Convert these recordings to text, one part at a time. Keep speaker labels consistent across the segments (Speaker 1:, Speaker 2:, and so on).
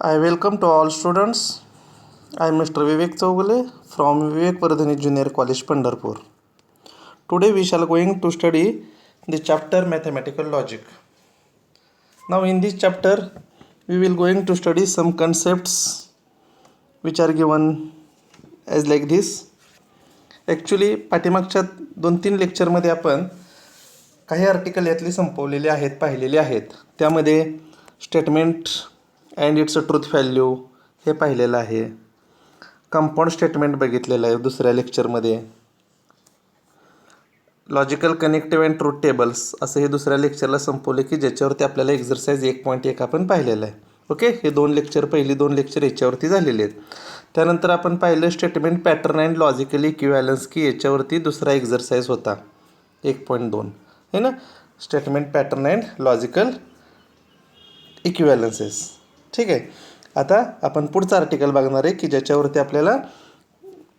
Speaker 1: I welcome to all students. I am Mr. Vivek Chaugale from Vivek Vardhani Junior College, Pandharpur. Today we shall going to study the chapter Mathematical Logic. Now in this chapter we will going to study some concepts which are given as like this. Actually पाठीमागच्या 2-3 लेक्चरमध्ये आपण काही article यातले संपवलेले आहेत, पाहिलेले आहेत. त्यामध्ये statement and it's a truth value हे पाहिलेलं आहे. कंपाऊंड स्टेटमेंट बघितलेलं आहे दुसऱ्या लेक्चरमध्ये. Logical connective and truth tables असं हे दुसऱ्या लेक्चरला संपवले की ज्याच्यावरती आपल्याला एक्झरसाइज 1.1 आपण पाहिलेलं आहे. ओके, हे पहिली दोन लेक्चर याच्यावरती झालेले आहेत. त्यानंतर आपण पाहिलं statement pattern and logical equivalence की याच्यावरती दुसरा एक्झरसाइज होता 1.2 है ना. Statement pattern and logical equivalences. ठीक आहे. आता आपण पुढचं आर्टिकल बघणार आहे की ज्याच्यावरती आपल्याला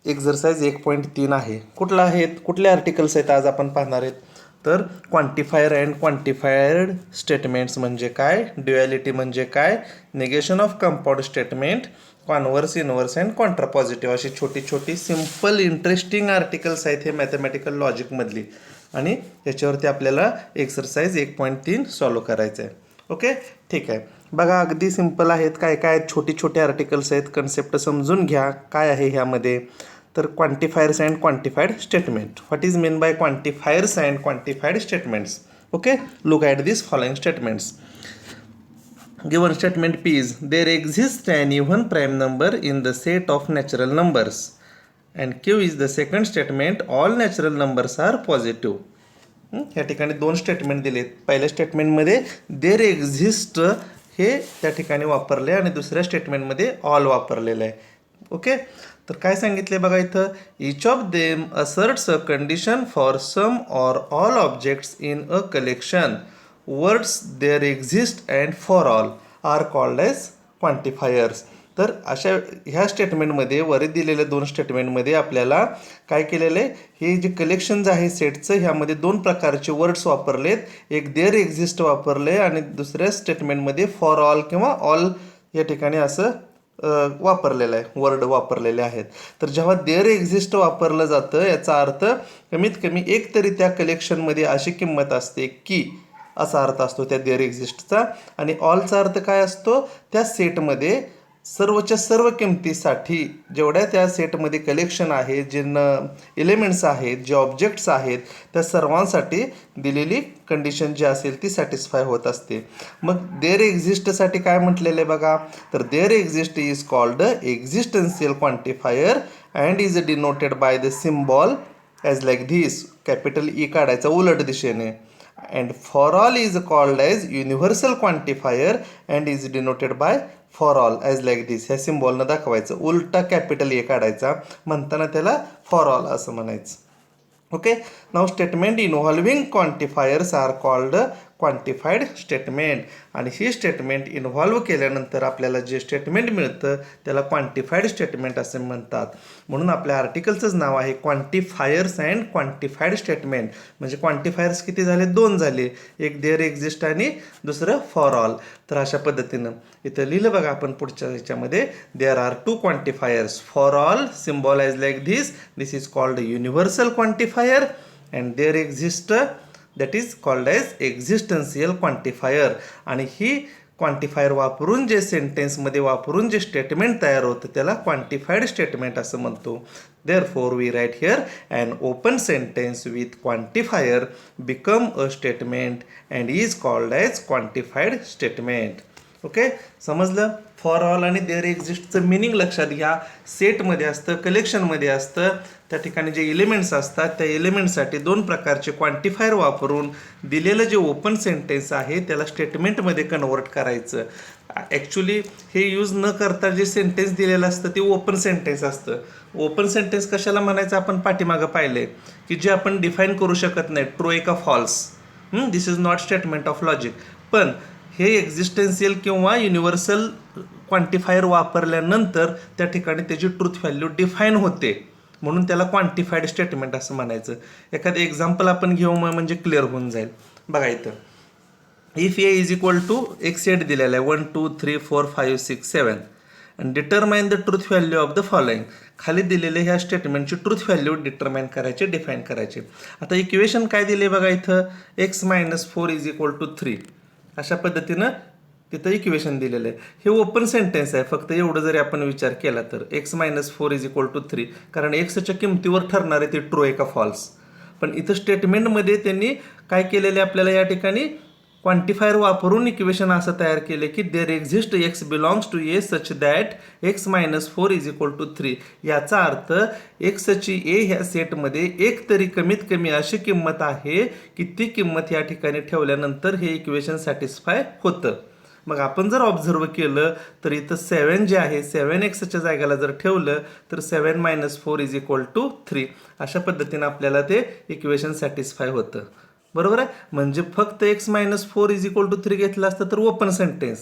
Speaker 1: एक्झरसाइज 1.3 आहे. कुठले आर्टिकल्स आहेत आज आपण पाहणार आहेत तर क्वांटिफायर अँड क्वांटिफायर्ड स्टेटमेंट्स म्हणजे काय, ड्युॲलिटी म्हणजे काय, negation of compound statement, converse, inverse and contrapositive अशी छोटी छोटी सिम्पल इंटरेस्टिंग आर्टिकल्स आहेत हे मॅथमॅटिकल लॉजिकमधली. आणि याच्यावरती आपल्याला एक्सरसाइज 1.3 सॉल्व करायचं आहे. ओके, ठीक आहे. बघा अगदी सिम्पल आहेत. काय काय छोटी छोटे आर्टिकल्स आहेत. कन्सेप्ट समजून घ्या काय आहे ह्यामध्ये. तर quantifiers and quantified statement. What is mean by quantifiers and quantified statements. Okay, look at this following statements. Given statement P is there exists an even prime number in the set of natural numbers and Q is the second statement all natural numbers are positive. या ठिकाणी 2 statement दिलेत. पहिल्या स्टेटमेंटमध्ये देर exist हे त्या ठिकाणी वापरले आणि दुसऱ्या स्टेटमेंटमध्ये ऑल वापरलेलं आहे. ओके, तर काय सांगितले बघा इथं. Each of them asserts a condition for some or all objects in a collection. Words there exist and for all are called as quantifiers. तर अशा ह्या स्टेटमेंटमध्ये वर दिलेल्या 2 स्टेटमेंटमध्ये आपल्याला काय केलेलं आहे, हे जे कलेक्शन्स आहे सेटचं ह्यामध्ये 2 प्रकारचे वर्ड्स वापरलेत. एक देअर एक्झिस्ट वापरले आणि दुसऱ्या स्टेटमेंटमध्ये फॉर ऑल किंवा ऑल या ठिकाणी असं वापरलेलं आहे, वर्ड वापरलेले आहेत. तर जेव्हा देअर एक्झिस्ट वापरलं जातं याचा अर्थ कमीत कमी एक तरी त्या कलेक्शनमध्ये अशी किंमत असते की असा अर्थ असतो त्या देअर एक्झिस्टचा. आणि ऑलचा अर्थ काय असतो, त्या सेटमध्ये सर्वच्या सर्व किमतीसाठी जेवढ्या त्या सेटमध्ये कलेक्शन आहे, जे एलिमेंट्स आहेत, जे ऑब्जेक्ट्स आहेत, त्या सर्वांसाठी दिलेली कंडिशन जी असेल ती सॅटिस्फाय होत असते. मग देअर एक्झिस्टसाठी काय म्हटलेलं आहे बघा. तर there exist is called existential quantifier and is denoted by the symbol as like this. Capital E काढायचा उलट दिशेने. And for all is called as universal quantifier and is denoted by for all as like this. ह्या सिम्बॉलनं दाखवायचं. उलटा capital ए काढायचा, म्हणताना त्याला for all असं म्हणायचं. ओके, नाव statement involving quantifiers are called quantified statement. आणि ही स्टेटमेंट इन्व्हॉल्व केल्यानंतर आपल्याला जे स्टेटमेंट मिळतं त्याला क्वांटिफाईड स्टेटमेंट असे म्हणतात. म्हणून आपल्या आर्टिकलचंच नाव आहे क्वांटिफायर्स अँड क्वांटिफाईड स्टेटमेंट. म्हणजे क्वांटिफायर्स किती झाले, 2 झाले. एक देअर एक्झिस्ट आणि दुसरं फॉर ऑल. तर अशा पद्धतीनं इथं लिहिलं बघा आपण पुढच्या ह्याच्यामध्ये. There are 2 quantifiers. For all symbol as like this. This is called universal quantifier and there exist that is called as existential quantifier. आणि ही क्वांटिफायर वापरून जे सेंटेन्समध्ये वापरून जे स्टेटमेंट तयार होतं त्याला क्वांटिफाईड स्टेटमेंट असं म्हणतो. Therefore we write here an open sentence with quantifier become a statement and is called as quantified statement. Okay, समजलं. फॉर ऑल आणि देअर एक्झिस्टचं मिनिंग लक्षात घ्या. सेटमध्ये असतं, कलेक्शनमध्ये असतं, त्या ठिकाणी जे एलिमेंट्स असतात त्या एलिमेंट्ससाठी 2 प्रकारचे क्वांटिफायर वापरून दिलेलं जे ओपन सेंटेन्स आहे त्याला स्टेटमेंटमध्ये कन्वर्ट करायचं. ॲक्च्युली हे यूज न करता जे सेंटेन्स दिलेलं असतं ते ओपन सेंटेन्स असतं. ओपन सेंटेन्स कशाला म्हणायचं आपण पाठीमागं पाहिले की जे आपण डिफाईन करू शकत नाही, ट्रू का false. This is not statement of logic. पण हे एक्झिस्टन्शियल किंवा युनिव्हर्सल क्वांटिफायर वापरल्यानंतर त्या ठिकाणी त्याची ट्रूथ व्हॅल्यू डिफाईन होते, म्हणून त्याला क्वांटिफाईड स्टेटमेंट असं म्हणायचं. एखादं एक्झाम्पल आपण घेऊ म्हणजे क्लिअर होऊन जाईल. बघा इथं if A is equal to एक सेट दिलेला आहे 1 2 3 4 5 6 7 आणि determine the truth value of the following. खाली दिलेले ह्या स्टेटमेंटची ट्रूथ व्हॅल्यू डिटरमाइन करायचे, डिफाईन करायचे. आता इक्वेशन काय दिले बघा इथं, x minus 4 is equal to 3 अशा पद्धतीनं तिथं इक्वेशन दिलेलं आहे. हे ओपन सेंटेन्स आहे, फक्त एवढं जरी आपण विचार केला तर x minus 4 is equal to 3, कारण एक्सच्या किमतीवर ठरणार आहे ते ट्रू आहे का फॉल्स. पण इथं स्टेटमेंटमध्ये त्यांनी काय केलेले आपल्याला या ठिकाणी क्वांटिफायर वापरून इक्वेशन असं तयार केले की there exist x belongs to A such that x minus 4 is equal to 3. याचा अर्थ एक्सची ए ह्या सेटमध्ये एक तरी कमीत कमी अशी किंमत आहे की ती किंमत या ठिकाणी ठेवल्यानंतर हे इक्वेशन सॅटिस्फाय होतं. मग आपण जर ऑब्झर्व केलं तर इथं 7 जे आहे 7x जागेला जर ठेवलं तर 7 मायनस 4 इज इक्वल टू 3 अशा पद्धतीनं आपल्याला ते इक्वेशन सॅटिस्फाय होतं. बरोबर आहे. म्हणजे फक्त x minus 4 is equal to 3 घेतलं असतं तर ओपन सेंटेन्स,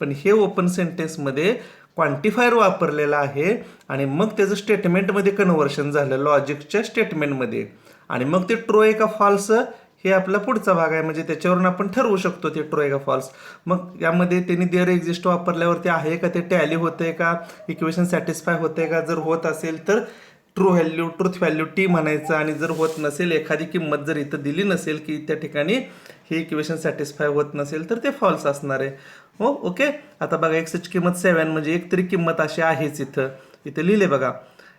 Speaker 1: पण हे ओपन सेंटेन्समध्ये क्वांटिफायर वापरलेला आहे आणि मग त्याचं स्टेटमेंटमध्ये कन्व्हर्शन झालं लॉजिकच्या स्टेटमेंटमध्ये, आणि मग ते ट्रू आहे का फॉल्स हे आपला पुढचा भाग आहे. म्हणजे त्याच्यावरून आपण ठरवू शकतो ते ट्रू आहे का फॉल्स. मग यामध्ये त्यांनी देअर एक्झिस्ट वापरल्यावरती आहे का ते टॅली होतंय का, इक्वेशन सॅटिस्फाय होतंय का. जर होत असेल तर ट्रूथ व्हॅल्यू टी म्हणायचं, आणि जर होत नसेल एखादी किंमत जर इथं दिली नसेल की त्या ठिकाणी हे इक्वेशन सॅटिस्फाय होत नसेल तर ते फॉल्स असणार आहे. हो ओके. आता बघा एक्सची किंमत 7 म्हणजे एक तरी किंमत अशी आहेच. इथं लिहिले बघा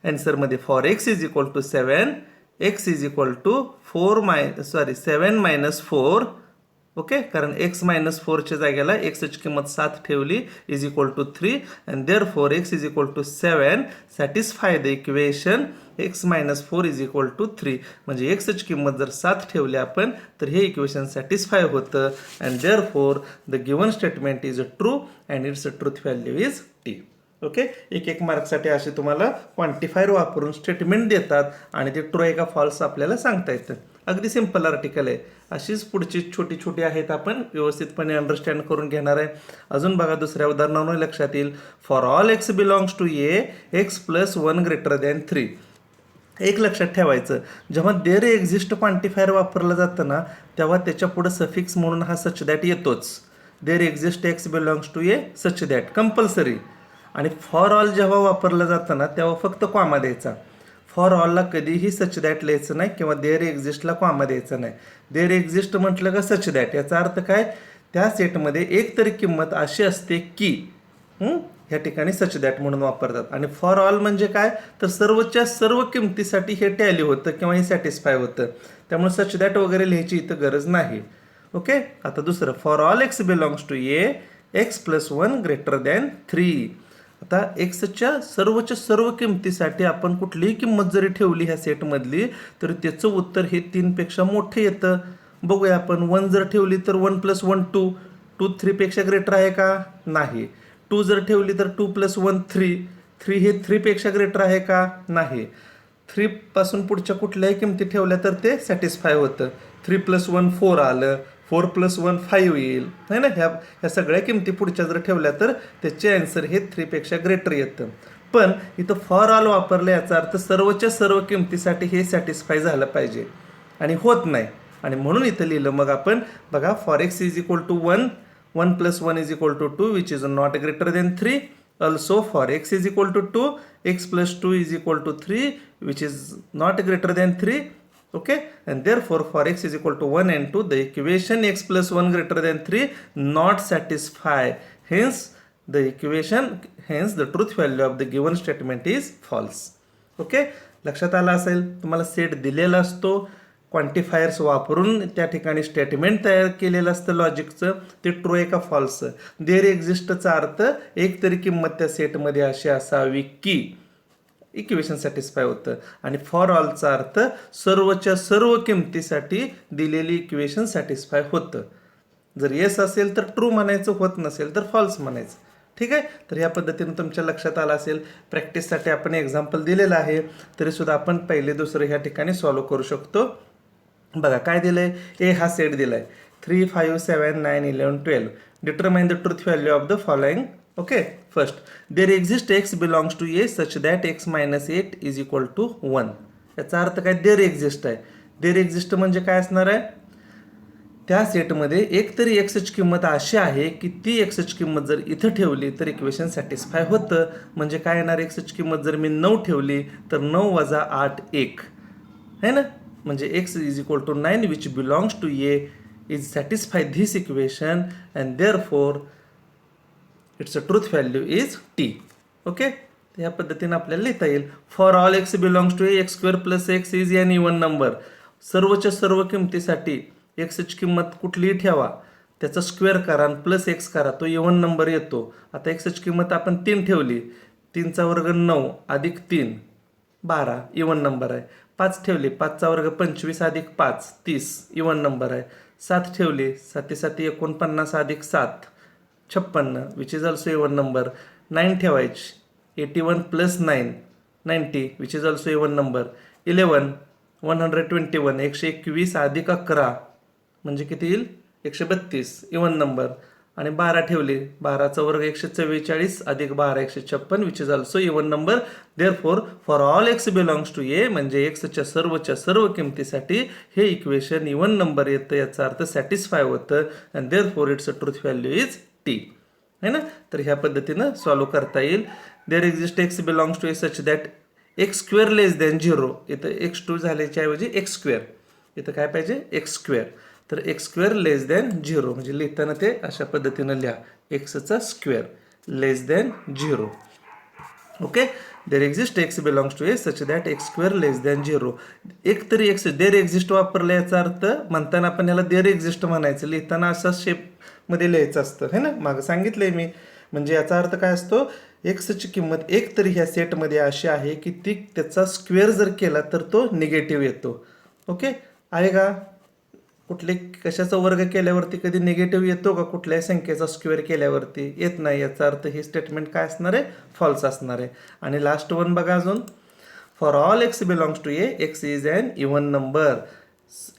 Speaker 1: ॲन्सरमध्ये for x is equal to 7 x is equal to 7 minus 4. Okay, कारण एक्स मायनस 4च्या जागेला एक्सची किंमत 7 ठेवली is equal to 3 and therefore x is equal to 7 satisfy the equation x minus 4 is equal to 3. म्हणजे एक्सची किंमत जर 7 ठेवली आपण तर हे इक्वेशन सॅटिस्फाय होतं and therefore the given statement is a true and it's a truth value is T. Okay, एक मार्कसाठी असे तुम्हाला क्वांटिफायर वापरून स्टेटमेंट देतात आणि ते ट्रू आहे का फॉल्स आपल्याला सांगता येतं. अगदी सिंपल आर्टिकल आहे. अशीच पुढची छोटी छोटी आहेत आपण व्यवस्थितपणे अंडरस्टँड करून घेणार आहे. अजून बघा दुसऱ्या उदाहरणावर लक्षात येईल. For all x belongs to A x plus 1 greater than 3. एक लक्षात ठेवायचं, जेव्हा देअर एक्झिस्ट क्वांटिफायर वापरलं जातं ना तेव्हा त्याच्या पुढे सफिक्स म्हणून हा सच दॅट येतोच. There exist x belongs to A such that compulsory. आणि फॉर ऑल जेव्हा वापरलं जातं ना तेव्हा फक्त कॉमा द्यायचा. फॉर ऑलला कधीही सच दॅट लिहायचं नाही किंवा देअर एक्झिस्टला कॉमा द्यायचं नाही. देअर एक्झिस्ट म्हटलं का सच दॅट, याचा अर्थ काय, त्या सेटमध्ये एक तरी किंमत अशी असते की ह्या ठिकाणी सच दॅट म्हणून वापरतात. आणि फॉर ऑल म्हणजे काय तर सर्वच्या सर्व किमतीसाठी हे टॅली होतं किंवा हे सॅटिस्फाय होतं. त्यामुळे सच दॅट वगैरे लिहायची इथं गरज नाही. ओके, आता दुसरं for all x belongs to A x plus 1 greater than 3. आता एक्सच्या सर्व किमतीसाठी आपण कुठलीही किंमत जरी ठेवली ह्या सेटमधली तर त्याचं उत्तर हे 3पेक्षा मोठं येतं. बघूया आपण. 1 जर ठेवली तर 1 प्लस 1 2. 2 3पेक्षा ग्रेटर आहे का, नाही. 2 जर ठेवली तर 2 प्लस 1 3. 3 हे 3पेक्षा ग्रेटर आहे का, नाही. 3 पासून पुढच्या कुठल्याही किमती ठेवल्या तर ते सॅटिस्फाय होतं. 3 प्लस 1 4 आलं. 4 प्लस 1 5 येईल, है ना. ह्या सगळ्या किमती पुढच्या जर ठेवल्या तर त्याचे आन्सर हे 3पेक्षा ग्रेटर येतं. पण इथं फॉर ऑल वापरलं याचा अर्थ सर्वच्या सर्व किमतीसाठी हे सॅटिस्फाय झालं पाहिजे आणि होत नाही. आणि म्हणून इथं लिहिलं मग आपण बघा for x is equal to 1 1 plus 1 is equal to 2 which is not greater than 3. Also for x is equal to 2 x plus 2 is equal to 3 which is not greater than 3. Okay, and therefore for x is equal to 1 and 2 the equation x plus 1 greater than 3 not satisfy, hence the truth value of the given statement is false. Okay, लक्षात आलं असेल. तुम्हाला set दिलेला असतो, quantifiers वापरून त्या ठिकाणी statement तयार केलेलं असतं लॉजिकचं, ते ट्रू आहे का फॉल्स. देअर एक्झिस्टचा अर्थ एक तरी किंमत त्या सेटमध्ये अशी असावी की इक्वेशन सॅटिस्फाय होतं. आणि फॉर ऑलचा अर्थ सर्वच्या सर्व किमतीसाठी दिलेली इक्वेशन सॅटिस्फाय होतं. जर येस असेल तर ट्रू म्हणायचं, होत नसेल तर फॉल्स म्हणायचं. ठीक आहे, तर या पद्धतीने तुमच्या लक्षात आलं असेल. प्रॅक्टिससाठी आपण एक्झाम्पल दिलेलं आहे, तरीसुद्धा आपण पहिले दुसरं ह्या ठिकाणी सॉल्व्ह करू शकतो. बघा काय दिलंय, ए हा सेट दिलाय 3 5 7 9 11 12. Determine the truth value of the following. Okay, first there exist x belongs to A such that x minus 8 is equal to 1. याचा अर्थ काय, देअर एक्झिस्ट आहे. देअर एक्झिस्ट म्हणजे काय असणार आहे, त्या सेटमध्ये एकतरी एक्सची किंमत अशी आहे की ती एक्सची किंमत जर इथं ठेवली तर इक्वेशन सॅटिस्फाय होतं. म्हणजे काय येणार, एक्सची किंमत जर मी 9 ठेवली तर 9 वजा 8 1 है ना. म्हणजे x is equal to 9 which belongs to A is satisfy this equation and therefore it's a truth value is T. Okay, या पद्धतीने आपल्याला लिहिता येईल. For all x belongs to x square plus x is an even number. सर्वच्या सर्व किमतीसाठी एक्सची किंमत कुठलीही ठेवा, त्याचा स्क्वेअर करा आणि प्लस एक्स करा, तो इवन नंबर येतो. आता एक्सची किंमत आपण 3 ठेवली, 3चा वर्ग 9 अधिक 3 12 इवन नंबर आहे. 5 ठेवली, 5चा वर्ग 25 अधिक 5 30 इवन नंबर आहे. 7 ठेवली, 7 7 49 अधिक 7 56 which is also even number. 9 ठेवायची, 81 plus 9 90 which is also even number. 11 121 121 अधिक 11 म्हणजे किती येईल 132 इवन नंबर. आणि 12 ठेवली, 12चा वर्ग 144 अधिक 12 156 which is also even number. Therefore for all x belongs to A म्हणजे एक्सच्या सर्व किमतीसाठी हे इक्वेशन इवन नंबर येतं, याचा अर्थ सॅटिस्फाय होतं. And therefore it's a truth value is T, है ना. तर ह्या पद्धतीनं सॉल्व्ह करता येईल. There exist x belongs to A such that x square less than 0. इथं x2 झाल्याच्या ऐवजी एक्स स्क्वेअर, इथं काय पाहिजे एक्स स्क्वेअर. तर एक्स स्क्वेअर लेस दॅन 0 म्हणजे लिहिताना ते अशा पद्धतीनं लिहा, एक्सचा square less than 0. Okay, there exist x belongs to A such that x square less than 0. एक तरी एक्स देर एक्झिस्ट वापरलं, याचा अर्थ म्हणताना आपण याला देर एक्झिस्ट म्हणायचं, लिहिताना असा शेपमध्ये लिहायचं असतं, है ना. मागं सांगितलंय मी. म्हणजे याचा अर्थ काय असतो, एक्सची किंमत एक तरी ह्या सेटमध्ये अशी आहे की ती त्याचा स्क्वेअर जर केला तर तो निगेटिव्ह येतो. ओके, आहे का. कुठले कशाचा वर्ग केल्यावरती कधी निगेटिव्ह येतो का, कुठल्याही संख्येचा स्क्वेअर केल्यावरती येत नाही. याचा अर्थ हे स्टेटमेंट काय असणार आहे, फॉल्स असणार आहे. आणि लास्ट वन बघा अजून, for all x belongs to A x is an even number.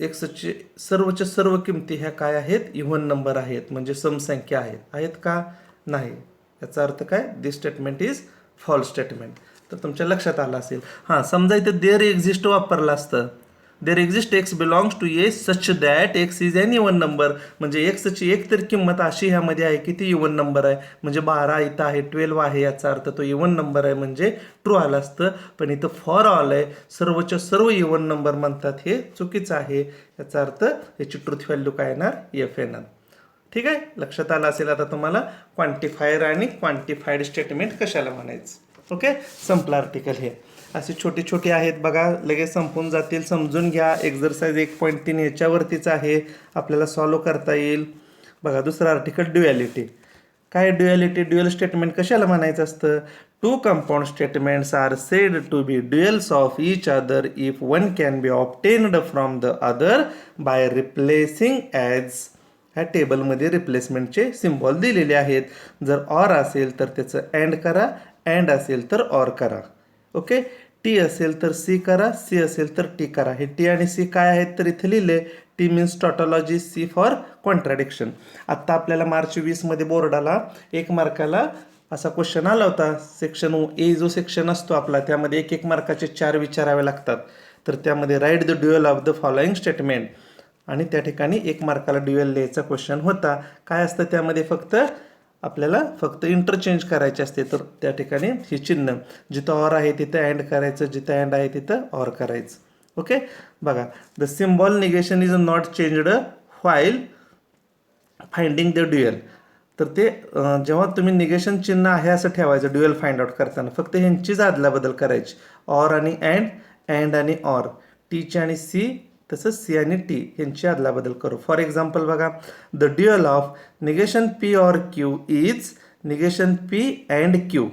Speaker 1: एक्सचे सर्वच्या सर्व किमती ह्या काय आहेत, इव्हन नंबर आहेत, म्हणजे समसंख्या आहेत का नाही. याचा अर्थ काय, दिस स्टेटमेंट इज फॉल्स स्टेटमेंट. तर तुमच्या लक्षात आलं असेल. हां, समजा इथं देअर एक्झिस्ट वापरलं असतं, there exist x belongs to A such that x is an even number. म्हणजे एक्सची एक तर किंमत अशी ह्यामध्ये आहे की ती इवन नंबर आहे. म्हणजे 12 इथं आहे, 12 आहे, याचा अर्थ तो इवन नंबर आहे, म्हणजे ट्रू आलं असतं. पण इथं फॉर ऑल आहे, सर्वच्या सर्व इवन नंबर म्हणतात, हे चुकीचं आहे. याचा अर्थ याची ट्रूथ व्हॅल्यू काय येणार, एफ येणार. ठीक आहे, लक्षात आलं असेल आता तुम्हाला क्वांटिफायर आणि क्वांटिफाईड स्टेटमेंट कशाला म्हणायचं. ओके, संपलं आर्टिकल. हे अशी छोटी छोटी आहेत बघा, लगेच संपून जातील, समजून घ्या. एक्झरसाइज 1.3 याच्यावरतीच आहे, आपल्याला सॉल्व्ह करता येईल. बघा दुसरं आर्टिकल, ड्युॲलिटी. काय ड्युॲलिटी, ड्युअल स्टेटमेंट कशाला म्हणायचं असतं. Two compound statements are said to be duals of each other if one can be obtained from the other by replacing as. ह्या टेबलमध्ये रिप्लेसमेंटचे सिम्बॉल दिलेले आहेत. जर ऑर असेल तर त्याचं अँड करा, अँड असेल तर ऑर करा. ओके, टी असेल तर सी करा, सी असेल तर टी करा. हे टी आणि सी काय आहेत तर इथे लिहिले. T means tautology, C for contradiction. आत्ता आपल्याला मार्च 20मध्ये बोर्डाला 1 मार्काला असा क्वेश्चन आला होता. सेक्शन ए जो सेक्शन असतो आपला, त्यामध्ये 1 मार्काचे 4 विचारावे लागतात. तर त्यामध्ये write the dual of the following statement, आणि त्या ठिकाणी 1 मार्काला ड्युअल लिहायचा क्वेश्चन होता. काय असतं त्यामध्ये, आपल्याला फक्त इंटरचेंज करायचे असते. तर त्या ठिकाणी हे चिन्ह, जिथं ऑर आहे तिथं अँड करायचं, जिथं अँड आहे तिथं ऑर करायचं. ओके, बघा, the symbol negation is not changed while finding the dual. तर ते जेव्हा तुम्ही निगेशन चिन्ह आहे असं ठेवायचं ड्युअल फाइंड आउट करताना, फक्त ह्यांचीच अदलाबदल करायची. ऑर आणि अँड, अँड आणि ऑर, टीची आणि सी, तसंच सी आणि टी यांची अदलाबदल करू. फॉर एक्झाम्पल बघा, the dual of negation P or Q is negation P and Q.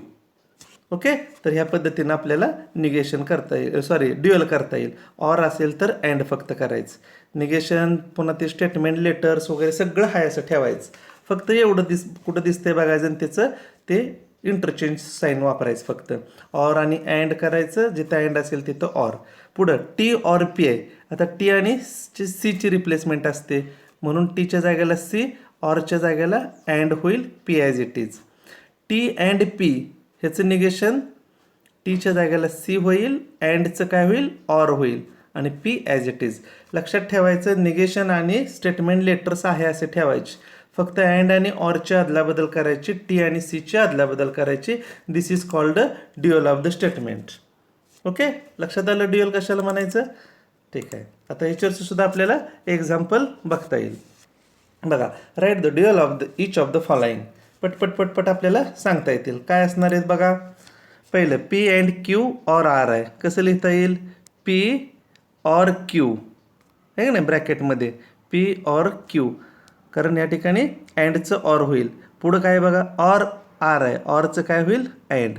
Speaker 1: Okay, तर ह्या पद्धतीनं आपल्याला निगेशन करता येईल, सॉरी ड्युअल करता येईल. ऑर असेल तर अँड फक्त करायचं. निगेशन पुन्हा ते स्टेटमेंट लेटर्स वगैरे सगळं हाय असं ठेवायचं. फक्त एवढं कुठं दिसतंय बघायचं आणि त्याचं ते इंटरचेंज साईन वापरायचं. फक्त ऑर आणि अँड करायचं, जिथं अँड असेल तिथं ऑर. पुढं टी ऑर पी आहे. आता टी आणि सीची रिप्लेसमेंट असते, म्हणून टीच्या जागेला सी, ऑरच्या जागेला अँड होईल, P as it is. T and P ह्याचं निगेशन टीच्या जागेला सी होईल, अँडचं काय होईल, ऑर होईल. आणि पी ॲज इट इज. लक्षात ठेवायचं निगेशन आणि स्टेटमेंट लेटर्स आहे असे ठेवायचे. फक्त अँड आणि ऑरची अदलाबदल करायची, टी आणि सीची अदलाबदल करायची. This is called dual of the statement. Okay, लक्षात आलं ड्युअल कशाला म्हणायचं. ठीक आहे, आता ह्याच्यावरचं सुद्धा आपल्याला एक्झाम्पल बघता येईल. बघा, write the dual of the each of the following. पटपट पटपट आपल्याला सांगता येतील. काय असणार आहेत बघा. पहिलं P and Q or R आहे. कसं लिहिता येईल. पी ऑर क्यू आहे का नाही ब्रॅकेटमध्ये, पी ऑर क्यू, कारण या ठिकाणी अँडचं ऑर होईल. पुढं काय बघा, ऑर आर आहे, ऑरचं काय होईल अँड.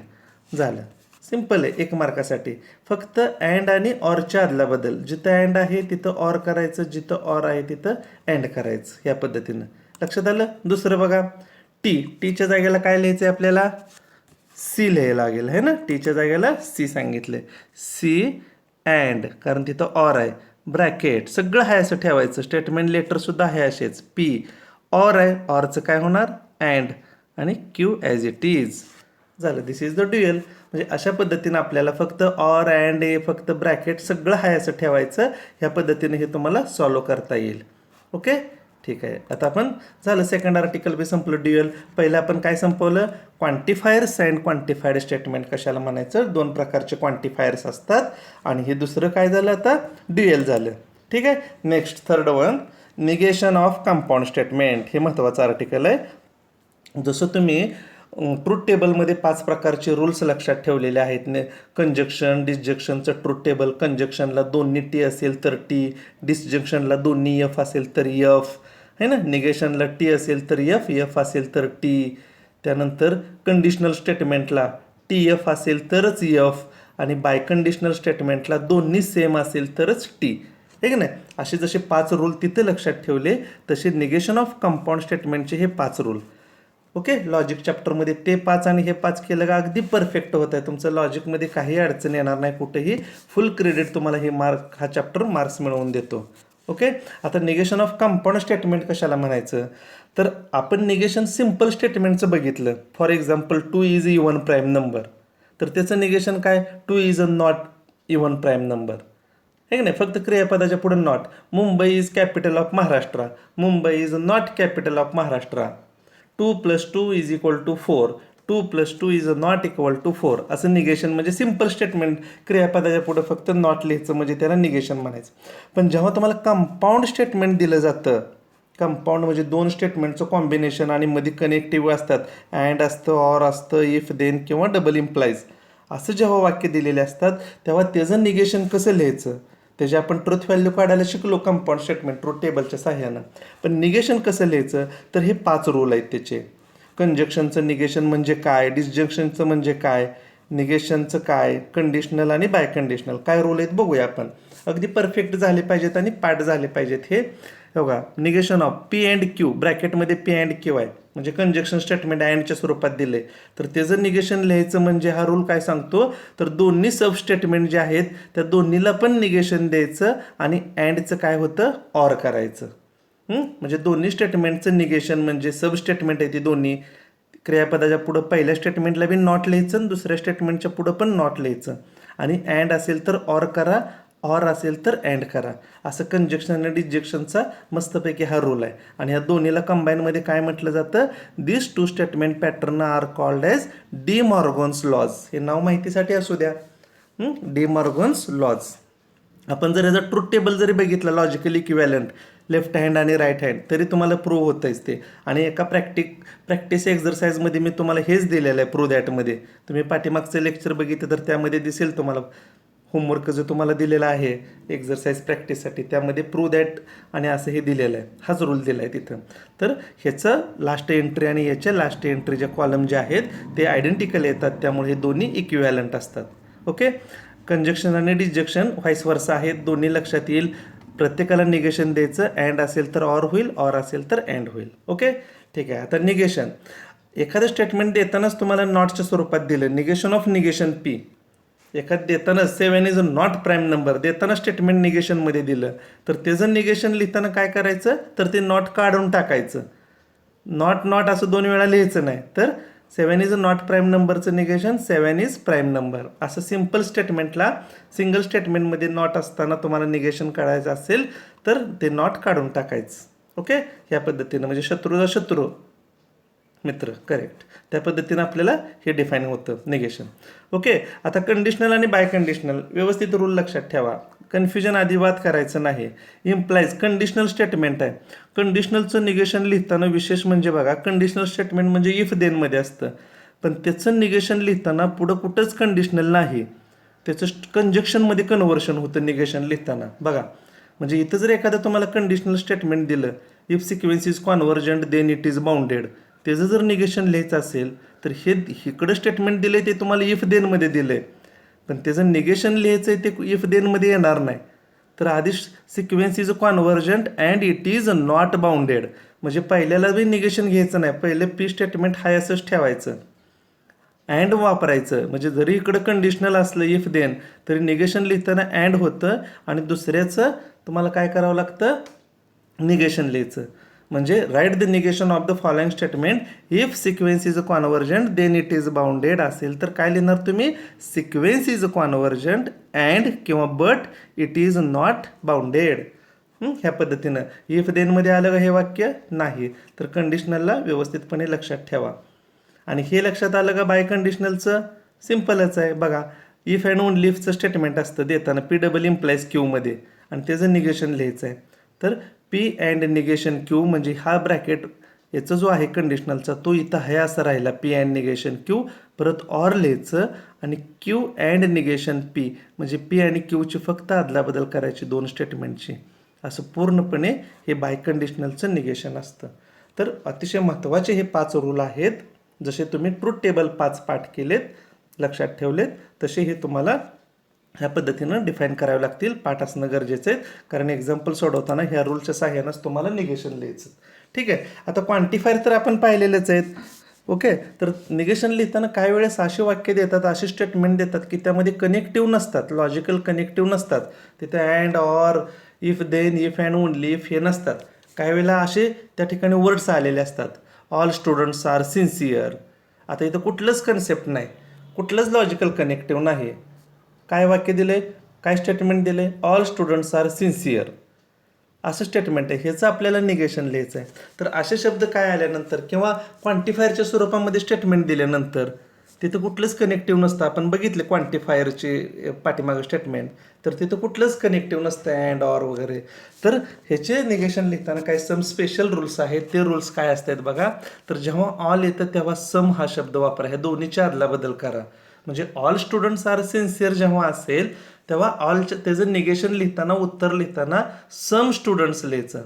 Speaker 1: झालं, सिम्पल आहे, 1 मार्कासाठी. फक्त अँड आणि ऑरच्या अदलाबदल, जिथं अँड आहे तिथं ऑर करायचं, जिथं ऑर आहे तिथं अँड करायचं, या पद्धतीनं. लक्षात आलं. दुसरं बघा, टीच्या जागेला काय लिहायचं आहे आपल्याला, सी लिहायला लागेल है ना. टीच्या जागेला सी सांगितलं, सी अँड, कारण तिथं ऑर आहे. ब्रॅकेट सगळं आहे असं ठेवायचं. स्टेटमेंट लेटरसुद्धा आहे असेच. पी ऑर आहे, ऑरचं काय होणार अँड, आणि क्यू ॲज इट इज. झालं, दिस इज द ड्युअल. म्हणजे अशा पद्धतीनं आपल्याला फक्त ऑर अँड फक्त ब्रॅकेट सगळं आहे असं ठेवायचं. ह्या पद्धतीने हे तुम्हाला सॉल्व करता येईल. ओके, ठीक आहे. आता आपण झालं सेकंड आर्टिकल बी संपलं ड्युअल. पहिलं आपण काय संपवलं, क्वांटिफायर्स अँड क्वांटिफाईड स्टेटमेंट कशाला म्हणायचं. 2 प्रकारचे क्वांटिफायर्स असतात आणि हे दुसरं काय झालं आता ड्युअल झालं. ठीक आहे. Next third one, negation of compound statement. हे महत्त्वाचं आर्टिकल आहे. जसं तुम्ही ट्रूथ टेबलमध्ये 5 प्रकारचे रूल्स लक्षात ठेवलेले आहेत ने. कंजक्शन डिसजंक्शनचं ट्रूथ टेबल, कंजक्शनला दोन्ही टी असेल तर टी, डिसजंक्शनला दोन्ही एफ असेल तर एफ है ना, निगेशनला टी असेल तर एफ, एफ असेल तर टी. त्यानंतर कंडिशनल स्टेटमेंटला टी एफ असेल तरच एफ, आणि बाय कंडिशनल स्टेटमेंटला दोन्ही सेम असेल तरच टी, आहे की नाही. असे जसे 5 रूल तिथे लक्षात ठेवले, तसे निगेशन ऑफ कंपाऊंड स्टेटमेंटचे हे 5 रूल. ओके, लॉजिक चॅप्टरमध्ये ते 5 आणि हे 5 केलं का अगदी परफेक्ट होत आहे. तुमचं लॉजिकमध्ये काही अडचण येणार नाही कुठेही. फुल क्रेडिट तुम्हाला हे हा चॅप्टर मार्क्स मिळवून देतो. ओके, आता निगेशन ऑफ कंपाऊंड स्टेटमेंट कशाला म्हणायचं, तर आपण निगेशन सिम्पल स्टेटमेंटचं बघितलं. For example 2 is even prime number, तर त्याचं निगेशन काय, 2 is a not even prime number, आहे की नाही. फक्त क्रियापदाच्या पुढे not. Mumbai is capital of Maharashtra, Mumbai is not capital of Maharashtra. 2 + 2 = 4, 2 + 2 is not equal to 4. असं निगेशन म्हणजे सिम्पल स्टेटमेंट, क्रियापदाच्या पुढे फक्त नॉट लिहायचं म्हणजे त्याला निगेशन म्हणायचं. पण जेव्हा तुम्हाला कंपाऊंड स्टेटमेंट दिलं जातं, कंपाऊंड म्हणजे 2 स्टेटमेंटचं कॉम्बिनेशन आणि मध्ये कनेक्टिव्ह असतात, अँड असतं, ऑर असतं, इफ देन किंवा डबल इम्प्लाइज, असं जेव्हा वाक्य दिलेले असतात तेव्हा त्याचं निगेशन कसं लिहायचं, त्याचे आपण ट्रूथ व्हॅल्यू काढायला शिकलो कंपाऊंड स्टेटमेंट ट्रूथ टेबलच्या सहाय्यानं. पण निगेशन कसं लिहायचं, तर हे 5 रूल आहेत त्याचे. कंजक्शनचं निगेशन म्हणजे काय, डिसजंक्शनचं म्हणजे काय, निगेशनचं काय, कंडिशनल आणि बाय कंडिशनल काय रूल आहेत बघूया आपण. अगदी परफेक्ट झाले पाहिजेत आणि पाठ झाले पाहिजेत हे. बघा, negation of P and Q, ब्रॅकेटमध्ये पी अँड क्यू आहे म्हणजे कंजक्शन स्टेटमेंट अँडच्या स्वरूपात दिले, तर त्याचं निगेशन लिहायचं म्हणजे हा रूल काय सांगतो, तर दोन्ही सब स्टेटमेंट जे आहेत त्या दोन्हीला पण निगेशन द्यायचं आणि अँडचं काय होतं ऑर करायचं. म्हणजे दोन्ही स्टेटमेंटचं निगेशन म्हणजे सब स्टेटमेंट आहे ती दोन्ही. क्रियापदाच्या पुढं पहिल्या स्टेटमेंटला बी नॉट लिहायचं आणि दुसऱ्या स्टेटमेंटच्या पुढं पण नॉट लिहायचं, आणि अँड असेल तर ऑर करा, ऑर असेल तर अँड करा. असं कंजक्शन आणि डिसजंक्शनचा मस्तपैकी हा रूल आहे. आणि ह्या दोन्हीला कंबाईनमध्ये काय म्हटलं जातं, this 2 statement pattern are called as De Morgan's laws. हे नाव माहितीसाठी असू द्या, डी मॉर्गन्स लॉज. आपण जर याचा ट्रूथ टेबल जरी बघितलं, लॉजिकल इक्विव्हॅलंट लेफ्ट हँड आणि राईट हँड, तरी तुम्हाला प्रूव्ह होतंच ते. आणि एका प्रॅक्टिस एक्झरसाइजमध्ये मी तुम्हाला हेच दिलेलं आहे प्रूव्ह दॅटमध्ये. तुम्ही पाठीमागचं लेक्चर बघितलं तर त्यामध्ये दिसेल तुम्हाला होमवर्क जो तुम्हाला दिलेला आहे एक्झरसाइज प्रॅक्टिससाठी, त्यामध्ये प्रूव्ह दॅट आणि असं हे दिलेलं आहे, हाच रूल दिला आहे तिथं. तर ह्याचं लास्ट एंट्री आणि याच्या लास्ट एंट्रीच्या कॉलम जे आहेत ते आयडेंटिकल येतात, त्यामुळे हे दोन्ही इक्विव्हॅलंट असतात. ओके, कंजक्शन आणि डिसजंक्शन व्हाईस वर्सा आहेत, दोन्ही लक्षात येईल. प्रत्येकाला निगेशन द्यायचं, अँड असेल तर ऑर होईल, ऑर असेल तर अँड होईल. ओके, ठीक आहे. आता निगेशन, एखादं स्टेटमेंट देतानाच तुम्हाला नॉटच्या स्वरूपात दिलं, निगेशन ऑफ निगेशन पी. एखादं देताना 7 इज नॉट प्राईम नंबर देताना स्टेटमेंट निगेशनमध्ये दिलं, तर त्याचं निगेशन लिहिताना काय करायचं, तर ते नॉट काढून टाकायचं. नॉट असं 2 वेळा लिहायचं नाही, तर 7 इज नॉट प्राईम नंबरचं निगेशन 7 इज प्राईम नंबर. असं सिम्पल स्टेटमेंटला सिंगल स्टेटमेंटमध्ये नॉट असताना तुम्हाला निगेशन काढायचं असेल तर ते नॉट काढून टाकायचं. ओके, ह्या पद्धतीनं म्हणजे शत्रूचा शत्रू मित्र, करेक्ट. त्या पद्धतीनं आपल्याला हे डिफाईन होतं निगेशन. ओके, आता कंडिशनल आणि बाय कंडिशनल व्यवस्थित रूल लक्षात ठेवा. कन्फ्युजन अजिबात करायचं नाही. इम्प्लाइज कंडिशनल स्टेटमेंट आहे. कंडिशनलचं निगेशन लिहिताना विशेष म्हणजे बघा, कंडिशनल स्टेटमेंट म्हणजे इफ देनमध्ये असतं, पण त्याचं निगेशन लिहिताना पुढं कुठंच कंडिशनल नाही, त्याचं कंजक्शनमध्ये कन्व्हर्शन होतं निगेशन लिहिताना. बघा, म्हणजे इथं जर एखादं तुम्हाला कंडिशनल स्टेटमेंट दिलं, if sequence is convergent then it is bounded, त्याचं जर निगेशन लिहायचं असेल तर हे इकडं स्टेटमेंट दिलं आहे ते तुम्हाला इफ देनमध्ये दिलं आहे, पण त्याचं निगेशन लिहायचं आहे ते इफ देनमध्ये येणार नाही. तर आधी sequence is convergent and it is not bounded, म्हणजे पहिल्याला बी निगेशन घ्यायचं नाही, पहिले पी स्टेटमेंट हाय असंच ठेवायचं, अँड वापरायचं. म्हणजे जरी इकडं कंडिशनल असलं इफ देन तरी निगेशन लिहिताना अँड होतं आणि दुसऱ्याचं तुम्हाला काय करावं लागतं, निगेशन लिहायचं. म्हणजे write the negation of the following statement if sequence is convergent then it is bounded असेल तर काय लिहिणार तुम्ही, सिक्वेन्स इज कॉन्व्हर्जंट अँड किंवा but it is not bounded. ह्या पद्धतीनं. इफ देनमध्ये आलं का हे वाक्य, नाही, तर कंडिशनलला व्यवस्थितपणे लक्षात ठेवा. आणि हे लक्षात आलं का बाय कंडिशनलचं, सिम्पलच आहे. बघा, इफ अँड ओनली इफचं स्टेटमेंट असतं देताना पी डबल इम्प्लाइज क्यूमध्ये आणि त्याचं निगेशन लिहायचं आहे. तर पी अँड निगेशन क्यू म्हणजे हा ब्रॅकेट याचा जो आहे कंडिशनलचा तो इथं आहे असं राहिला, पी अँड निगेशन क्यू, परत ऑर लिहायचं आणि क्यू अँड निगेशन पी म्हणजे पी आणि क्यूची फक्त अदलाबदल करायची दोन स्टेटमेंटची. असं पूर्णपणे हे बाय कंडिशनलचं निगेशन असतं. तर अतिशय महत्त्वाचे हे 5 रूल आहेत. जसे तुम्ही ट्रूथ टेबल 5 पाठ केलेत, लक्षात ठेवलेत, तसे हे तुम्हाला ह्या पद्धतीनं डिफाईन करावे लागतील. पाठ असणं गरजेचं आहे, कारण एक्झाम्पल सोडवताना ह्या रूलच्या सहाय्यानंच तुम्हाला निगेशन लिहायचं. ठीक आहे. आता क्वांटिफायर तर आपण पाहिलेलेच आहेत. ओके, तर निगेशन लिहिताना काही वेळेस अशी वाक्य देतात, अशी स्टेटमेंट देतात की त्यामध्ये कनेक्टिव्ह नसतात, लॉजिकल कनेक्टिव्ह नसतात. तिथे and or if then if and only if हे नसतात. काही वेळेला असे त्या ठिकाणी वर्ड्स आलेले असतात, ऑल स्टुडंट्स आर सिन्सिअर. आता इथं कुठलंच कन्सेप्ट नाही, कुठलंच लॉजिकल कनेक्टिव्ह नाही. काय वाक्य दिले, काय स्टेटमेंट दिले, ऑल स्टुडंट्स आर सिन्सिअर असं स्टेटमेंट आहे, ह्याचं आपल्याला निगेशन लिहायचं आहे. तर असे शब्द काय आल्यानंतर किंवा क्वांटिफायरच्या स्वरूपामध्ये स्टेटमेंट दिल्यानंतर तिथं कुठलंच कनेक्टिव्ह नसतं. आपण बघितले क्वांटिफायरचे पाठीमागं स्टेटमेंट, तर तिथं कुठलंच कनेक्टिव्ह नसतं अँड ऑर वगैरे. तर ह्याचे निगेशन लिहिताना काही सम स्पेशल रूल्स आहेत. ते रूल्स काय असतात बघा, तर जेव्हा ऑल येतं तेव्हा सम हा शब्द वापरा, ह्या दोन्हीच्या अदला बदल करा. म्हणजे ऑल स्टुडंट्स आर सिन्सिअर जेव्हा असेल तेव्हा ऑलच्या त्याचं निगेशन लिहिताना, उत्तर लिहिताना सम स्टुडंट्स लिहायचं,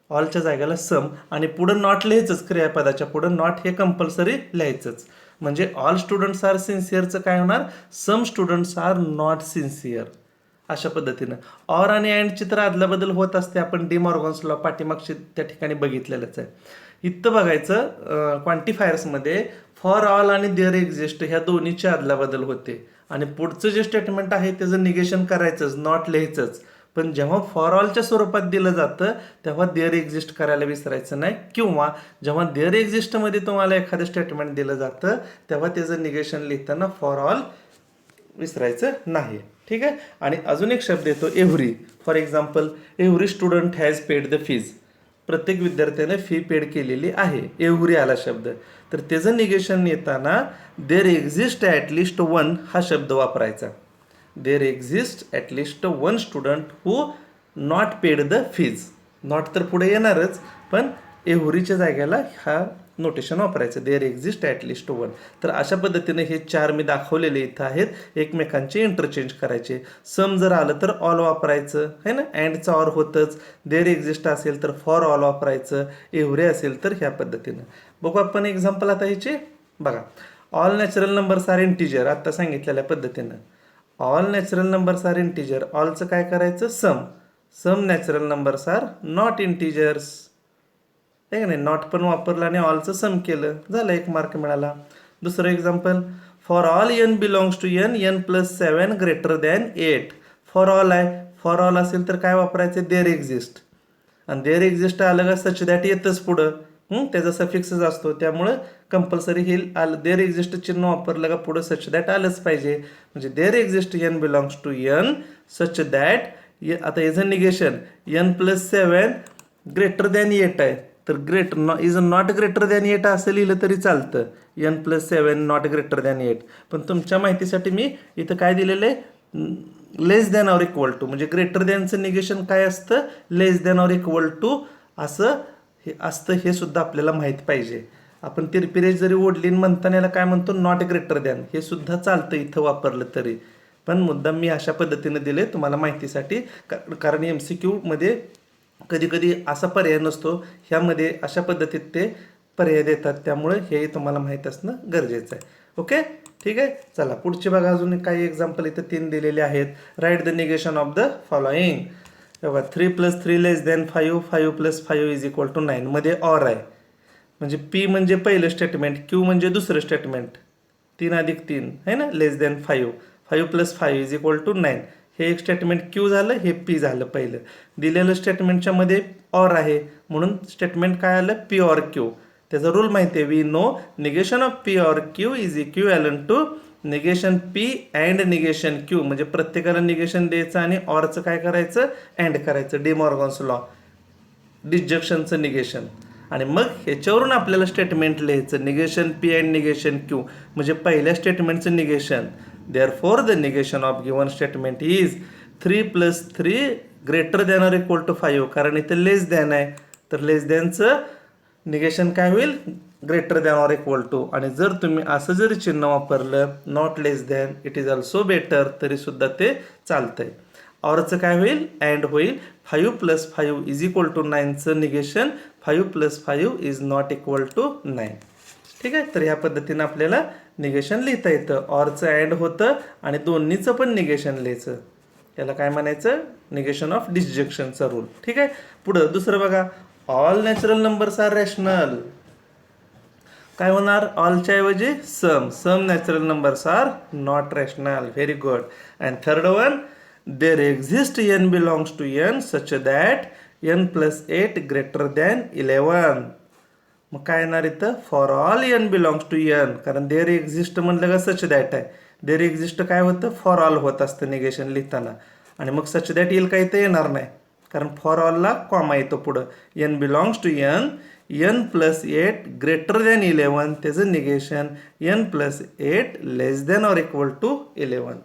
Speaker 1: ऑलच्या जागेला सम, आणि पुढं नॉट लिहायचंच, क्रियापदाच्या पुढं नॉट हे कंपल्सरी लिहायचंच. म्हणजे ऑल स्टुडंट्स आर सिन्सिअरचं काय होणार, सम स्टुडंट्स आर नॉट सिन्सिअर. अशा पद्धतीनं ऑर आणि अँडची तर अदलाबदल होत असते, आपण डी मॉर्गन्स लॉ पाठीमागचे त्या ठिकाणी बघितलेलंच आहे. इथं बघायचं क्वांटिफायर्समध्ये फॉर ऑल आणि देअर एक्झिस्ट ह्या दोन्हीची अदलाबदल होते, आणि पुढचं जे स्टेटमेंट आहे त्याचं निगेशन करायचंच, नॉट लिहायचंच. पण जेव्हा फॉर ऑलच्या स्वरूपात दिलं जातं तेव्हा देअर एक्झिस्ट करायला विसरायचं नाही, किंवा जेव्हा देअर एक्झिस्टमध्ये तुम्हाला एखादं स्टेटमेंट दिलं जातं तेव्हा त्याचं निगेशन लिहिताना फॉर ऑल विसरायचं नाही. ठीक आहे. आणि अजून एक शब्द येतो every. For example, every student has paid the fees, प्रत्येक विद्यार्थ्याने फी पेड केलेली आहे, एव्हरी आला शब्द. तर त्याचं निगेशन येताना देअर एक्झिस्ट ॲटलिस्ट वन हा शब्द वापरायचा. There exist at least one student who not paid the fees. Not तर पुढे येणारच, पण एव्हरीच्या जागेला हा नोटेशन वापरायचं, देअर एक्झिस्ट ॲटलिस्ट वन. तर अशा पद्धतीने हे 4 मी दाखवलेले इथं आहेत, एकमेकांचे इंटरचेंज करायचे. सम जर आलं तर ऑल वापरायचं है ना, अँडचा ऑर होतच. देअर एक्झिस्ट असेल तर फॉर ऑल वापरायचं, एव्हरी असेल तर ह्या पद्धतीनं. बघू आपण एक्झाम्पल आता ह्याचे. बघा, all natural numbers are integer, आत्ता सांगितलेल्या पद्धतीनं. All natural numbers are integer, ऑलचं काय करायचं, some. Some natural numbers are not integers, आहे का नाही, नॉट पण वापरलं आणि ऑलचं सम केलं, झालं 1 मार्क मिळाला. दुसरं example, for all n belongs to n, n plus 7 greater than 8. For all आहे, फॉर ऑल असेल तर काय वापरायचं, देअर एक्झिस्ट. आणि देअर एक्झिस्ट आलं का सच दॅट येतच पुढं, त्याचा सफिक्सच असतो, त्यामुळं कंपल्सरी हे आलं देअर एक्झिस्ट चिन्ह वापरलं का पुढं सच दॅट आलंच पाहिजे. म्हणजे there exist n belongs to n such that आता याचं निगेशन n+7 ग्रेटर दॅन 8 आहे. तर इज नॉट ग्रेटर दॅन 8 असं लिहिलं तरी चालतं. n+7 not greater than 8. पण तुमच्या माहितीसाठी मी इथं काय दिलेलं आहे, लेस दॅन ऑर इक्वल टू. म्हणजे ग्रेटर दॅनचं निगेशन काय असतं, लेस दॅन ऑर इक्वल टू असं हे असतं. हे सुद्धा आपल्याला माहीत पाहिजे. आपण तिरपिरेज जरी ओढली म्हणताना याला काय म्हणतो, नॉट ग्रेटर दॅन. हे सुद्धा चालतं इथं वापरलं तरी. पण मुद्दाम मी अशा पद्धतीने दिले तुम्हाला माहितीसाठी, कारण MCQ मध्ये कधी कधी असा पर्याय नसतो, ह्यामध्ये अशा पद्धतीत ते पर्याय देतात. त्यामुळे हे तुम्हाला माहीत असणं गरजेचं आहे. ओके, ठीक आहे. चला पुढचे बघा, अजून काही एक्झाम्पल इथं 3 दिलेले आहेत. Right the negation of the following. बघा 3 + 3 लेस दॅन 5, 5 + 5 इज इक्वल टू 9. मध्ये ऑर आहे. म्हणजे P म्हणजे पहिलं स्टेटमेंट, Q म्हणजे दुसरं स्टेटमेंट. 3 + 3 आहे ना, less than 5, 5 + 5 is equal to 9. हे एक स्टेटमेंट Q झालं, हे P झालं पहिलं. दिलेलं स्टेटमेंटच्या मध्ये ऑर आहे म्हणून स्टेटमेंट काय आलं, P ऑर Q. त्याचा रूल माहिती आहे, we know negation of P or Q is equivalent to negation P and negation Q. म्हणजे प्रत्येकाला निगेशन द्यायचं आणि ऑरचं काय करायचं, अँड करायचं. डी मॉर्गन्स लॉ, डिसजंक्शनचं निगेशन. आणि मग ह्याच्यावरून आपल्याला स्टेटमेंट लिहायचं, negation P and negation Q. म्हणजे पहिल्या स्टेटमेंटचं निगेशन. Therefore the negation of given statement is 3 + 3 greater than or equal to 5. कारण इथं लेस दॅन आहे, तर लेस दॅनचं निगेशन काय होईल, greater than or equal to. आणि जर तुम्ही असं जरी चिन्ह वापरलं, not less than, it is also better, तरी सुद्धा ते चालतंय. ऑरचं काय होईल, अँड होईल. 5 + 5 इज इक्वल टू 9चं negation 5 + 5 is not equal to 9. ठीक आहे. तर ह्या पद्धतीनं आपल्याला निगेशन लिहिता येतं. ऑरचं अँड होतं आणि दोन्हीचं पण निगेशन लिहायचं. याला काय म्हणायचं, निगेशन ऑफ डिसजंक्शनचा रूल. ठीक आहे. पुढं दुसरं बघा, all natural numbers are rational. काय होणार, ऑलच्या ऐवजी some. Some natural numbers are not rational. Very good. And third one, there exist n belongs to n such that n+8 greater than 11. मग काय येणार इथं, for all n belongs to n. कारण there exist म्हणलं का such that आहे. There exist काय होतं, फॉर ऑल होत असतं निगेशन लिहिताना. आणि मग सच दॅट येईल का, इथं येणार नाही, कारण फॉर ऑलला कॉमा येतो पुढं. n belongs to n, n+8 greater than 11, त्याचं negation n+8 less than or equal to 11.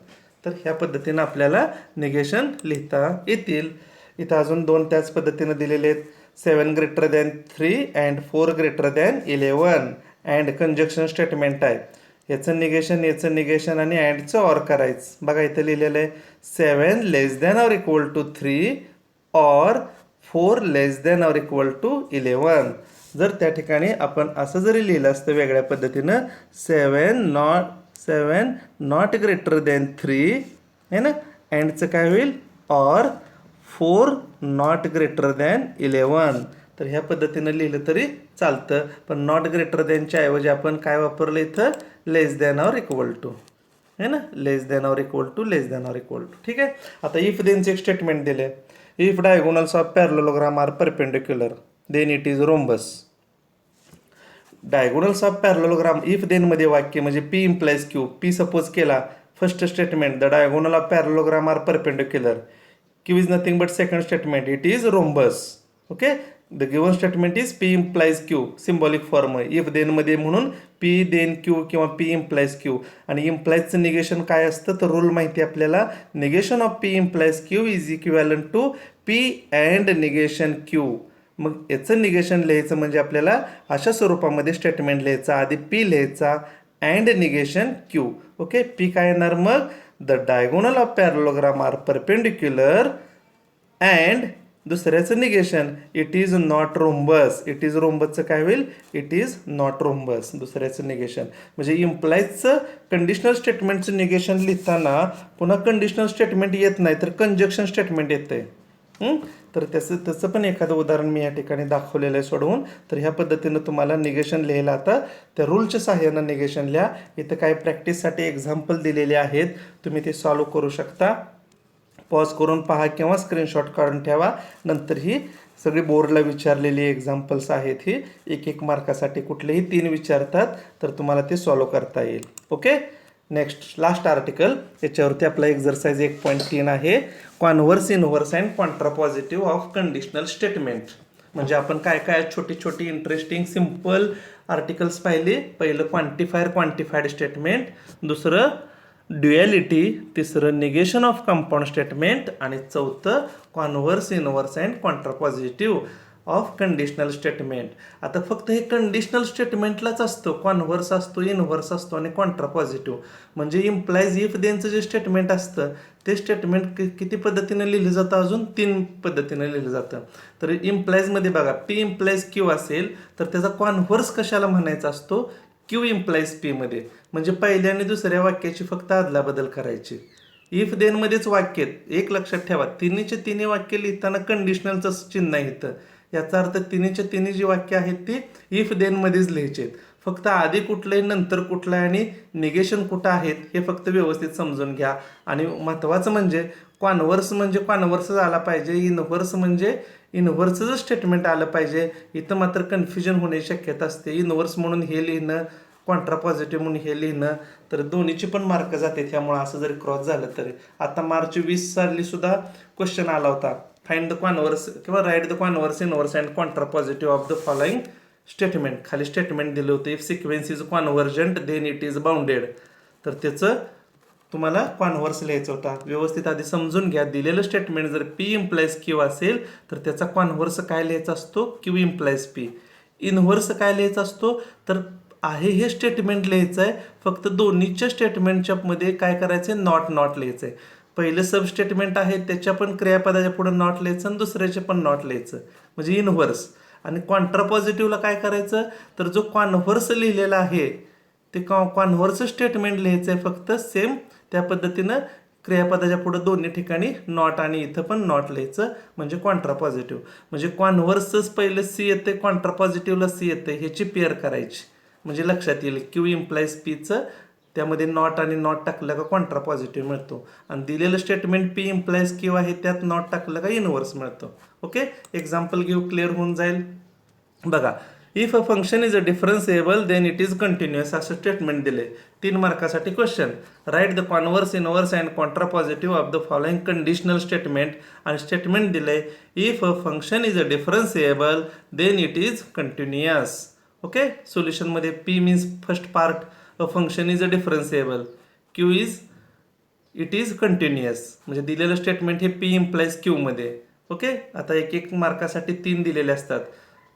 Speaker 1: तर ह्या पद्धतीनं आपल्याला निगेशन लिहिता येतील. इथं अजून 2 त्याच पद्धतीनं दिलेले आहेत. 7 greater than 3 and 4 greater than 11 and conjunction statement आहे. याचं निगेशन आणि अँडचं ऑर करायचं. बघा इथं लिहिलेलं आहे 7 less than or equal to 3 or 4 less than or equal to 11. जर त्या ठिकाणी आपण असं जरी लिहिलं असतं वेगळ्या पद्धतीनं, 7 नॉट ग्रेटर दॅन 3 आहे ना, अँडचं काय होईल, ऑर 4 नॉट ग्रेटर दॅन 11. तर ह्या पद्धतीनं लिहिलं तरी चालतं. पण नॉट ग्रेटर दॅनच्या ऐवजी आपण काय वापरलं इथं, less than or equal to आहे ना, less than or equal to, less than or equal to. ठीक आहे. आता इफ देनचे एक स्टेटमेंट दिले, if diagonals of parallelogram are perpendicular then it is rhombus. Diagonals of parallelogram if then मध्ये वाक्य म्हणजे P implies Q. P suppose केला, first statement the diagonal of parallelogram are perpendicular. Q is nothing but second statement, it is rhombus. Okay, the given statement is P implies Q, symbolic form. if then मध्ये म्हणून P then Q किंवा P implies Q. आणि impliesचं negation काय असतं, तर rule माहिती आपल्याला, negation of P implies Q is equivalent to P and negation Q. मग याचं निगेशन लिहायचं म्हणजे आपल्याला अशा स्वरूपामध्ये स्टेटमेंट लिहायचा, आधी P लिहायचा and negation Q. Okay, P काय येणार मग, the diagonal of parallelogram are perpendicular and दुसऱ्याचं negation it is not rhombus. It is रोम्बसचं काय होईल, इट इज नॉट रोम्बस, दुसऱ्याचं निगेशन. म्हणजे इम्प्लाइजचं कंडिशनल स्टेटमेंटचं निगेशन लिहिताना पुन्हा कंडिशनल स्टेटमेंट येत नाही, तर कंजक्शन स्टेटमेंट येतंय. तर त्याचं पण एखादं उदाहरण मी या ठिकाणी दाखवलेलं आहे सोडवून. तर ह्या पद्धतीनं तुम्हाला निगेशन लिहायला आता त्या रूलच्या सहाय्यानं निगेशन लिहा. इथं काही प्रॅक्टिससाठी एक्झाम्पल दिलेले आहेत, तुम्ही ते सॉल्व करू शकता. पॉज करून पहा किंवा स्क्रीनशॉट काढून ठेवा, नंतर ही सगळी बोर्डला विचारलेली एक्झाम्पल्स आहेत ही. एक एक मार्कासाठी कुठलेही 3 विचारतात तर तुम्हाला ते सॉल्व करता येईल. ओके. नेक्स्ट लास्ट आर्टिकल, याच्यावरती आपला एक्झरसाइज 1.3 आहे. Converse, inverse and contrapositive of conditional statement. म्हणजे आपण काय काय छोटी छोटी इंटरेस्टिंग सिम्पल आर्टिकल्स पाहिले. पहिलं क्वांटिफायर, क्वांटिफाईड स्टेटमेंट. दुसरं ड्युॲलिटी. तिसरं निगेशन ऑफ कंपाऊंड स्टेटमेंट. आणि चौथं converse, inverse and contrapositive of conditional statement. आता फक्त हे कंडिशनल स्टेटमेंटलाच असतं. कॉन्व्हर्स असतो, इनव्हर्स असतो आणि कॉन्ट्रापॉझिटिव्ह. म्हणजे इम्प्लाइज इफ देनचं जे स्टेटमेंट असतं ते स्टेटमेंट किती पद्धतीनं लिहिलं जातं? अजून 3 पद्धतीनं लिहिलं जातं. तर इम्प्लाइजमध्ये बघा, पी इम्प्लाइज क्यू असेल तर त्याचा कॉन्व्हर्स कशाला म्हणायचा असतो? क्यू इम्प्लाइज पी मध्ये. म्हणजे पहिल्या आणि दुसऱ्या वाक्याची फक्त अदलाबदल करायची. इफ देनमध्येच वाक्य एक लक्षात ठेवा, तिन्हीचे तिन्ही वाक्य लिहिताना कंडिशनलचं चिन्ह आहे इथं. याचा अर्थ तिन्हीचे तिन्ही जी वाक्य आहेत ती इफ देनमध्येच लिहायचे. फक्त आधी कुठलं आहे, नंतर कुठलं आहे आणि निगेशन कुठं आहेत हे फक्त व्यवस्थित समजून घ्या. आणि महत्त्वाचं म्हणजे कॉन्व्हर्स म्हणजे कॉन्व्हर्सच आला पाहिजे, इनव्हर्स म्हणजे इनव्हर्सचं स्टेटमेंट आलं पाहिजे. इथं मात्र कन्फ्युजन होण्याची शक्यता असते. इनव्हर्स म्हणून हे लिहिणं, कॉन्ट्रापॉझिटिव्ह म्हणून हे लिहिणं, तर दोन्हीची पण मार्क जाते. त्यामुळे असं जरी क्रॉस झालं तरी. आता मार्च 20 साली सुद्धा क्वेश्चन आला होता, फाइंड द कॉन्व्हर्स किंवा write the converse, inverse and contrapositive of the following statement. खाली स्टेटमेंट दिलं होतं, if sequence is convergent then it is bounded. तर त्याचं तुम्हाला कॉन्व्हर्स लिहायचं होता. व्यवस्थित आधी समजून घ्या. दिलेलं स्टेटमेंट जर पी इम्प्लाइज क्यू असेल तर त्याचा कॉन्व्हर्स काय लिहायचा असतो? Q implies P. इनव्हर्स काय लिहायचा असतो? तर आहे हे स्टेटमेंट लिहायचं आहे, फक्त दोन्हीच्या स्टेटमेंटच्या मध्ये काय करायचं आहे? नॉट नॉट लिहायचं आहे. पहिलं सब स्टेटमेंट आहे त्याच्या पण क्रियापदाच्या पुढे नॉट लिहायचं आणि दुसऱ्याचे पण नॉट लिहायचं, म्हणजे इनव्हर्स. आणि कॉन्ट्रापॉझिटिव्हला काय करायचं? तर जो कॉन्व्हर्स लिहिलेला आहे ते कॉन्व्हर्स स्टेटमेंट लिहायचं आहे फक्त सेम त्या पद्धतीनं. क्रियापदाच्या पुढे दोन्ही ठिकाणी नॉट आणि इथं पण नॉट लिहायचं, म्हणजे कॉन्ट्रापॉझिटिव्ह. म्हणजे कॉन्व्हर्सच पहिलं सी येते, कॉन्ट्रापॉझिटिव्हला सी येते, ह्याची पेअर करायची. म्हणजे लक्षात येईल क्यू इम्प्लाइज पीचं त्यामध्ये नॉट आणि नॉट टाकलं का कॉन्ट्रापॉझिटिव्ह मिळतो. आणि दिलेलं स्टेटमेंट पी इम्प्लाइज क्यू आहे त्यात नॉट टाकलं का इनव्हर्स मिळतो. ओके. एक्झाम्पल घेऊ, क्लिअर होऊन जाईल. बघा, if a function is a differentiable then it is continuous असं स्टेटमेंट दिले. 3 मार्कासाठी question. Write the converse, inverse and contrapositive of the following conditional statement. आणि स्टेटमेंट दिले, if a function is a differentiable then it is continuous. Okay. सोल्युशनमध्ये P means first part, a function is a differentiable, Q is it is continuous. म्हणजे दिलेलं statement हे P implies Q मध्ये. Okay. आता एक एक मार्कासाठी 3 दिलेले असतात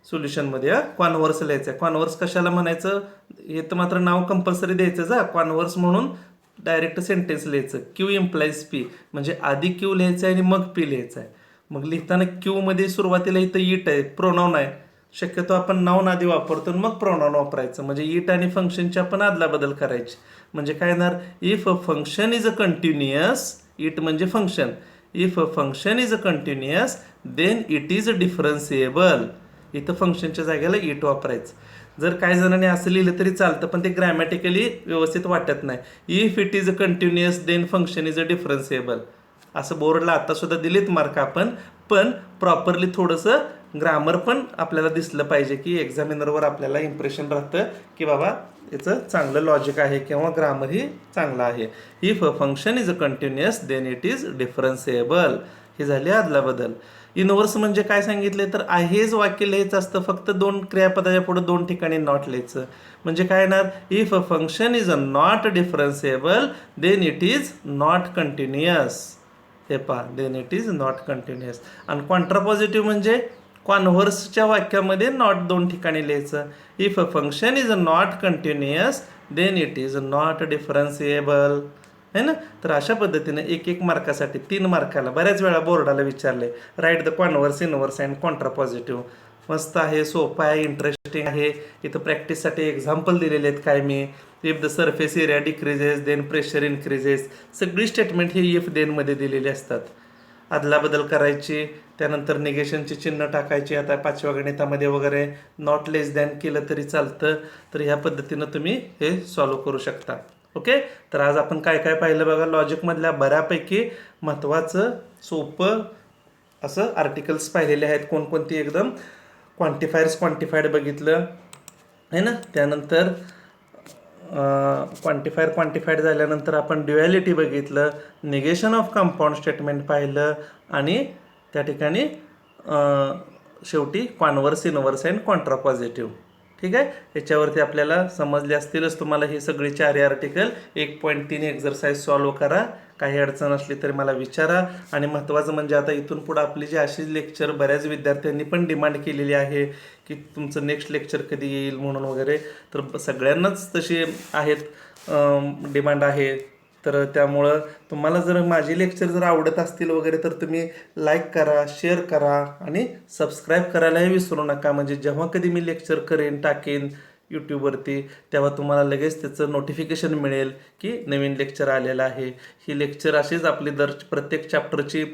Speaker 1: सोल्युशनमध्ये. कॉन्व्हर्स लिहायचं आहे. कॉन्व्हर्स कशाला म्हणायचं हे तर मात्र नाव कंपल्सरी द्यायचं. जा कॉन्व्हर्स म्हणून डायरेक्ट सेंटेन्स लिहायचं, क्यू इम्प्लाइज पी. म्हणजे आधी क्यू लिहायचं आहे आणि मग पी लिहायचं आहे. मग लिहिताना क्यू मध्ये सुरुवातीला इथं इट आहे, प्रोनाऊन आहे. शक्यतो आपण नाऊन आधी वापरतो मग प्रोनाऊन वापरायचं. म्हणजे इट आणि फंक्शनची आपण आदला बदल करायची. म्हणजे काय येणार? If a function is a continuous, it म्हणजे function. If a function is a continuous then it is a differentiable. इथं फंक्शनच्या जागेला इट वापरायचं. जर काही जणांनी असं लिहिलं तरी चालतं पण ते ग्रॅमॅटिकली व्यवस्थित वाटत नाही. If it is a continuous then function is a differentiable असं बोर्डला आता सुद्धा दिलेत मार्क आपण. पण प्रॉपरली थोडंसं ग्रामर पण आपल्याला दिसलं पाहिजे की एक्झामिनरवर आपल्याला इम्प्रेशन राहतं की बाबा याचं चांगलं लॉजिक आहे किंवा ग्रामरही चांगलं आहे. If a function is a continuous then it is differentiable. हे झाले आदला बदल. इनव्हर्स म्हणजे काय सांगितले तर हेच वाक्य लिहायचं असतं, फक्त 2 क्रियापदाच्या पुढे 2 ठिकाणी नॉट लिहायचं. म्हणजे काय येणार? If a function is a not differentiable then it is not continuous. हे पहा, then it is not continuous. आणि कॉन्ट्रापॉझिटिव्ह म्हणजे कॉन्व्हर्सच्या वाक्यामध्ये नॉट 2 ठिकाणी लिहायचं. If a function is a not continuous then it is not differentiable. है ना. तर अशा पद्धतीने एक एक मार्कासाठी 3 मार्काला बऱ्याच वेळा बोर्डाला विचारले. Write the converse, inverse and contrapositive. मस्त आहे, सोपं आहे, इंटरेस्टिंग आहे. इथं प्रॅक्टिससाठी एक्झाम्पल दिलेले आहेत काय मी. If the surface area decreases then pressure increases. सगळी स्टेटमेंट हे इफ देनमध्ये दिलेली असतात. अदलाबदल करायची, त्यानंतर निगेशनची चिन्ह टाकायची. आता 5व्या गणितामध्ये वगैरे नॉट लेस दॅन केलं तरी चालतं. तर ह्या पद्धतीनं तुम्ही हे सॉल्व करू शकता. ओके. तर आज आपण काय काय पाहिलं बघा. लॉजिकमधल्या बऱ्यापैकी महत्त्वाचं सोपं असं आर्टिकल्स पाहिलेले आहेत. कोणकोणती एकदम क्वांटिफायर्स क्वांटिफाईड बघितलं आहे ना. त्यानंतर क्वांटिफाईड झाल्यानंतर आपण ड्युॲलिटी बघितलं, निगेशन ऑफ कंपाऊंड स्टेटमेंट पाहिलं आणि त्या ठिकाणी शेवटी converse, inverse and Contra positive. ठीक आहे. याच्यावरती आपल्याला समजले असतीलच तुम्हाला ही सगळी 4 आर्टिकल. 1.3 एक्झरसाइज सॉल्व करा. काही अडचण असली तरी मला विचारा. आणि महत्त्वाचं म्हणजे आता इथून पुढं आपली जी अशी लेक्चर बऱ्याच विद्यार्थ्यांनी पण डिमांड केलेली आहे की तुमचं नेक्स्ट लेक्चर कधी येईल म्हणून वगैरे, तर सगळ्यांनाच तशी आहेत डिमांड आहे. तर त्यामुळं तुम्हाला जर माझे लेक्चर जर आवडत असतील वगैरे तर तुम्ही लाईक करा, शेअर करा आणि सबस्क्राईब करायलाही विसरू नका. म्हणजे जेव्हा कधी मी लेक्चर टाकेन यूट्यूबवरती तेव्हा तुम्हाला लगेच त्याचं नोटिफिकेशन मिळेल की नवीन लेक्चर आलेलं आहे. ही लेक्चर अशीच आपली प्रत्येक चॅप्टरची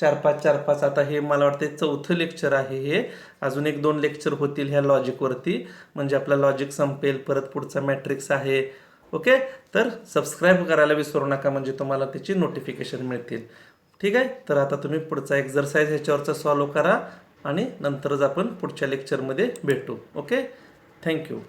Speaker 1: 4-5 आता हे मला वाटतं 4थं लेक्चर आहे हे. अजून 1-2 लेक्चर होतील ह्या लॉजिकवरती, म्हणजे आपला लॉजिक संपेल. परत पुढचा मॅट्रिक्स आहे. ओके. तर सबस्क्राईब करायला विसरू नका म्हणजे तुम्हाला त्याची नोटिफिकेशन मिळतील. ठीक आहे. तर आता तुम्ही पुढचा एक्झरसाइज ह्याच्यावरचा सॉल्व करा आणि नंतरच आपण पुढच्या लेक्चरमध्ये भेटू. ओके. थँक्यू.